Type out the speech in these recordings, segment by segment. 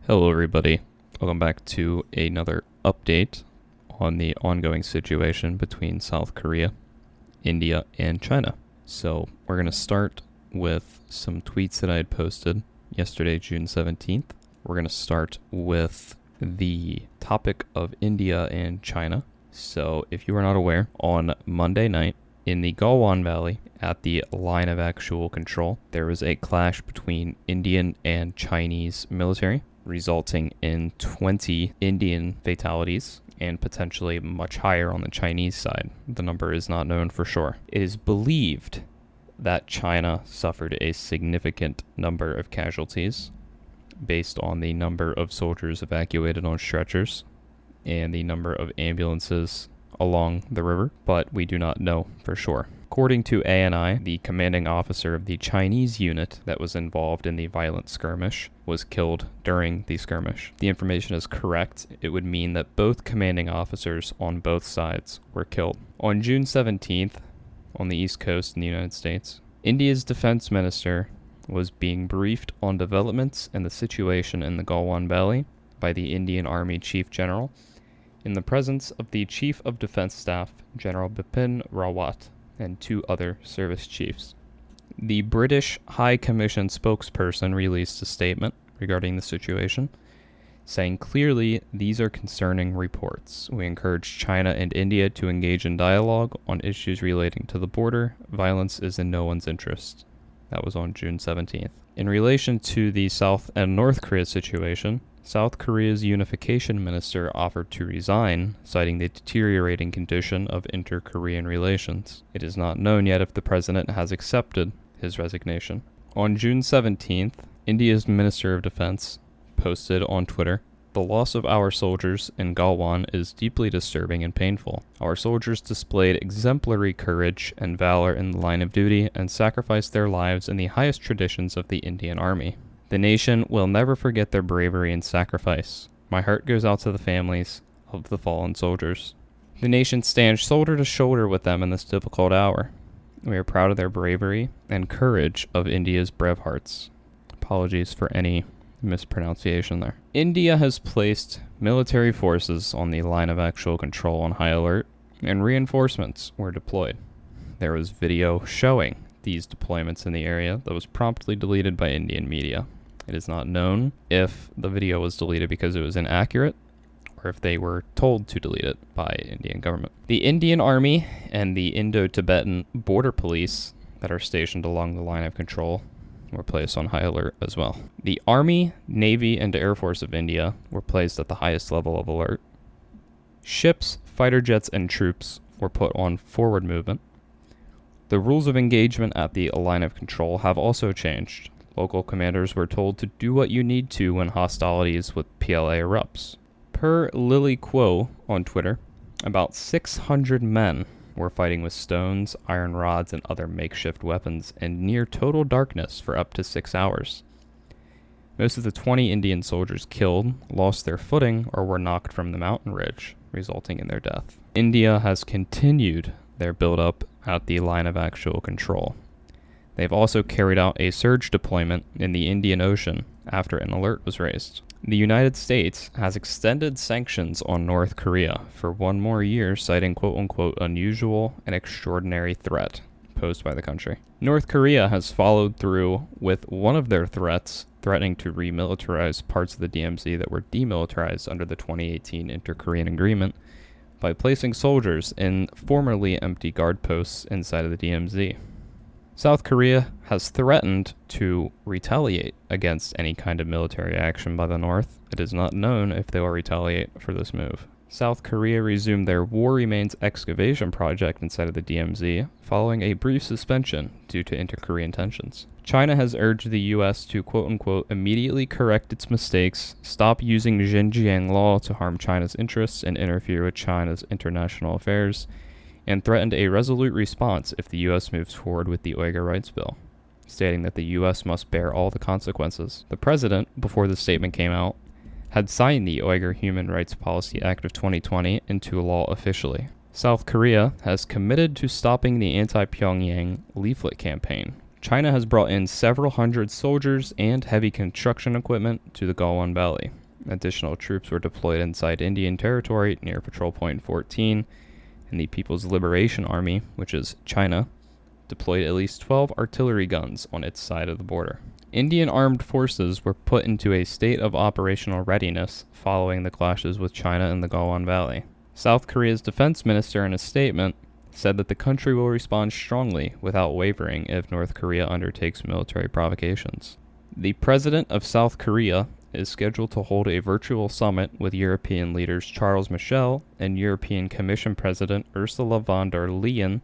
Hello everybody, welcome back to another update on the ongoing situation between South Korea, India, and China. So we're going to start with some tweets that I had posted yesterday, June 17th. We're going to start with the topic of India and China. So if you are not aware, on Monday night in the Galwan Valley at the line of actual control, there was a clash between Indian and Chinese military, resulting in 20 Indian fatalities and potentially much higher on the Chinese side. The number is not known for sure. It is believed that China suffered a significant number of casualties based on the number of soldiers evacuated on stretchers and the number of ambulances along the river, but we do not know for sure. According to ANI, the commanding officer of the Chinese unit that was involved in the violent skirmish was killed during the skirmish. If the information is correct, it would mean that both commanding officers on both sides were killed. On June 17th, on the East Coast in the United States, India's defense minister was being briefed on developments and the situation in the Galwan Valley by the Indian Army Chief General in the presence of the Chief of Defense Staff, General Bipin Rawat, and two other service chiefs. The British High Commission spokesperson released a statement regarding the situation, saying clearly these are concerning reports. We encourage China and India to engage in dialogue on issues relating to the border. Violence is in no one's interest. That was on June 17th. In relation to the South and North Korea situation, South Korea's unification minister offered to resign, citing the deteriorating condition of inter-Korean relations. It is not known yet if the president has accepted his resignation. On June 17th, India's Minister of Defense posted on Twitter, "The loss of our soldiers in Galwan is deeply disturbing and painful. Our soldiers displayed exemplary courage and valor in the line of duty and sacrificed their lives in the highest traditions of the Indian Army. The nation will never forget their bravery and sacrifice. My heart goes out to the families of the fallen soldiers. The nation stands shoulder to shoulder with them in this difficult hour. We are proud of their bravery and courage of India's brave hearts." Apologies for any mispronunciation there. India has placed military forces on the line of actual control on high alert, and reinforcements were deployed. There was video showing these deployments in the area that was promptly deleted by Indian media. It is not known if the video was deleted because it was inaccurate or if they were told to delete it by Indian government. The Indian Army and the Indo-Tibetan Border Police that are stationed along the line of control were placed on high alert as well. The Army, Navy, and Air Force of India were placed at the highest level of alert. Ships, fighter jets, and troops were put on forward movement. The rules of engagement at the line of control have also changed. Local commanders were told to do what you need to when hostilities with PLA erupts. Per Lily Kuo on Twitter, about 600 men were fighting with stones, iron rods, and other makeshift weapons in near total darkness for up to 6 hours. Most of the 20 Indian soldiers killed lost their footing or were knocked from the mountain ridge, resulting in their death. India has continued their buildup at the line of actual control. They've also carried out a surge deployment in the Indian Ocean after an alert was raised. The United States has extended sanctions on North Korea for one more year, citing quote-unquote unusual and extraordinary threat posed by the country. North Korea has followed through with one of their threats, threatening to remilitarize parts of the DMZ that were demilitarized under the 2018 Inter-Korean Agreement by placing soldiers in formerly empty guard posts inside of the DMZ. South Korea has threatened to retaliate against any kind of military action by the North. It is not known if they will retaliate for this move. South Korea resumed their War Remains excavation project inside of the DMZ following a brief suspension due to inter-Korean tensions. China has urged the U.S. to quote-unquote immediately correct its mistakes, stop using Xinjiang law to harm China's interests and interfere with China's international affairs, and threatened a resolute response if the U.S. moves forward with the Uyghur Rights Bill, stating that the U.S. must bear all the consequences. The president, before the statement came out, had signed the Uyghur Human Rights Policy Act of 2020 into law officially. South Korea has committed to stopping the anti-Pyongyang leaflet campaign, China has brought in several hundred soldiers and heavy construction equipment to the Galwan Valley. Additional troops were deployed inside Indian territory near Patrol Point 14, and the People's Liberation Army, which is China, deployed at least 12 artillery guns on its side of the border. Indian armed forces were put into a state of operational readiness following the clashes with China in the Galwan Valley. South Korea's defense minister, in a statement, said that the country will respond strongly without wavering if North Korea undertakes military provocations. The president of South Korea is scheduled to hold a virtual summit with European leaders Charles Michel and European Commission President Ursula von der Leyen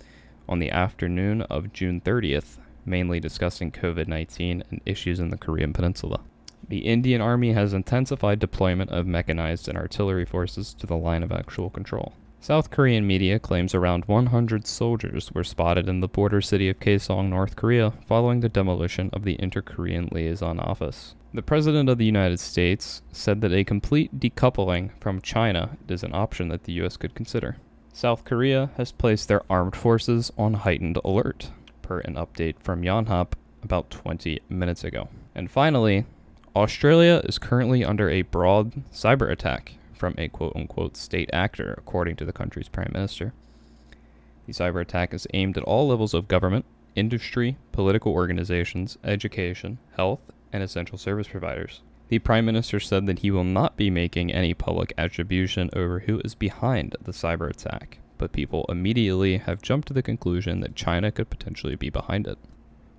on the afternoon of June 30th, mainly discussing COVID-19 and issues in the Korean Peninsula. The Indian Army has intensified deployment of mechanized and artillery forces to the line of actual control. South Korean media claims around 100 soldiers were spotted in the border city of Kaesong, North Korea, following the demolition of the Inter-Korean Liaison Office. The President of the United States said that a complete decoupling from China is an option that the U.S. could consider. South Korea has placed their armed forces on heightened alert, per an update from Yonhap about 20 minutes ago. And finally, Australia is currently under a broad cyber attack from a quote-unquote state actor, according to the country's prime minister. The cyber attack is aimed at all levels of government, industry, political organizations, education, health, and essential service providers. The prime minister said that he will not be making any public attribution over who is behind the cyber attack, but people immediately have jumped to the conclusion that China could potentially be behind it.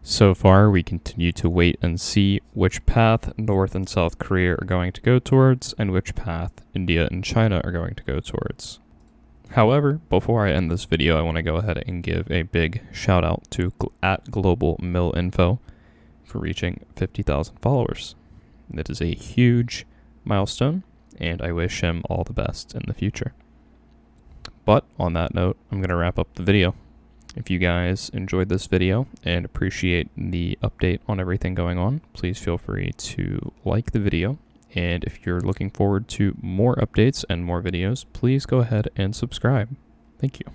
So far, we continue to wait and see which path North and South Korea are going to go towards and which path India and China are going to go towards. However, before I end this video, I want to go ahead and give a big shout out to @GlobalMillInfo for reaching 50,000 followers. That is a huge milestone, and I wish him all the best in the future. But on that note, I'm going to wrap up the video. If you guys enjoyed this video and appreciate the update on everything going on, please feel free to like the video. And if you're looking forward to more updates and more videos, please go ahead and subscribe. Thank you.